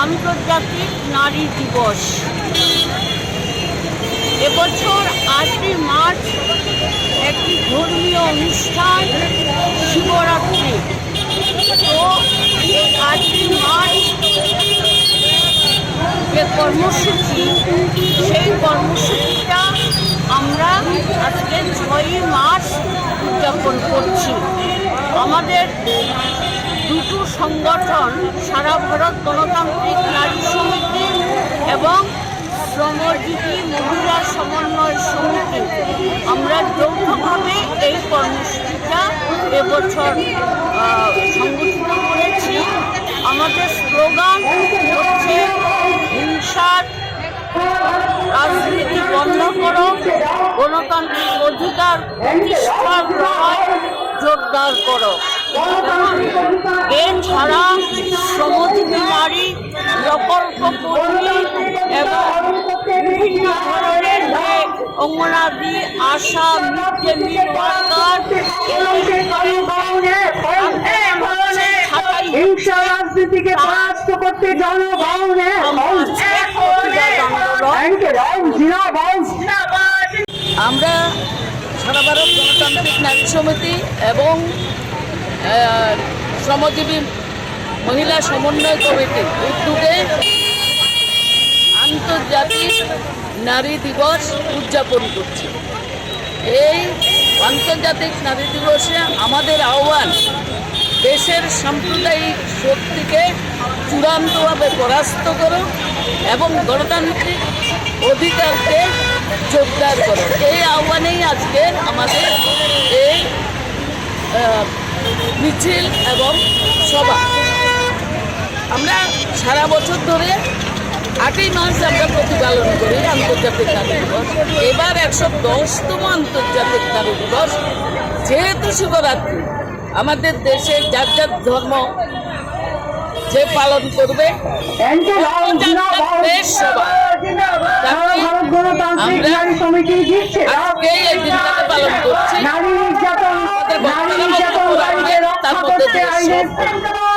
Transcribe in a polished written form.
আন্তর্জাতিক নারী দিবস। এবছর 8ই মার্চ একটি ধর্মীয় অনুষ্ঠান শিবরাত্রি। তো এই 8ই মার্চ যে কর্মসূচি, সেই কর্মসূচিটা আমরা আজকে 6ই মার্চ উদযাপন করছি। আমাদের দুটো সংগঠন, সারা ভারত গণতান্ত্রিক নারী সমিতি এবং শ্রমজীবী মহিলা সমন্বয় সমিতি, আমরা যৌথভাবে এই কর্মসূচিটা এবছর সংগঠিত করেছি। আমাদের স্লোগান হচ্ছে হিংসার রাজনীতি বন্ধ করো, গণতান্ত্রিক অধিকার প্রতিষ্ঠার লড়াই জোরদার করো। এছাড়া শ্রমজীবী নারী, প্রকল্প কর্মী এবং বিভিন্ন ধরনের যে অঙ্গনাদি, আশা, মিড ডে মিল ওয়ার্কার, রাজনীতিকে পরাস্ত করতে আমরা সারা ভারত গণতান্ত্রিক নারী সমিতি এবং শ্রমজীবী মহিলা সমন্বয় কমিটির উদ্যোগে আন্তর্জাতিক নারী দিবস উদযাপন করছি। এই আন্তর্জাতিক নারী দিবসে আমাদের আহ্বান, দেশের সাম্প্রদায়িক শক্তিকে চূড়ান্তভাবে পরাস্ত করো এবং গণতান্ত্রিক অধিকারকে জোরদার করো। এই আহ্বানেই আজকে আমাদের এই মিছিল এবং সভা। আমরা সারা বছর ধরে 8ই মার্চ আমরা প্রতিপালন করি আন্তর্জাতিক নারী দিবস। এবার 110তম আন্তর্জাতিক নারী দিবস। যেহেতু শিবরাত্রি, আমাদের দেশে যার যার ধর্ম যে পালন করবে দেশ সভা, আমরা আজকে এই দিনটাকে পালন করছি। আমাদের বক্তব্য তার মধ্যে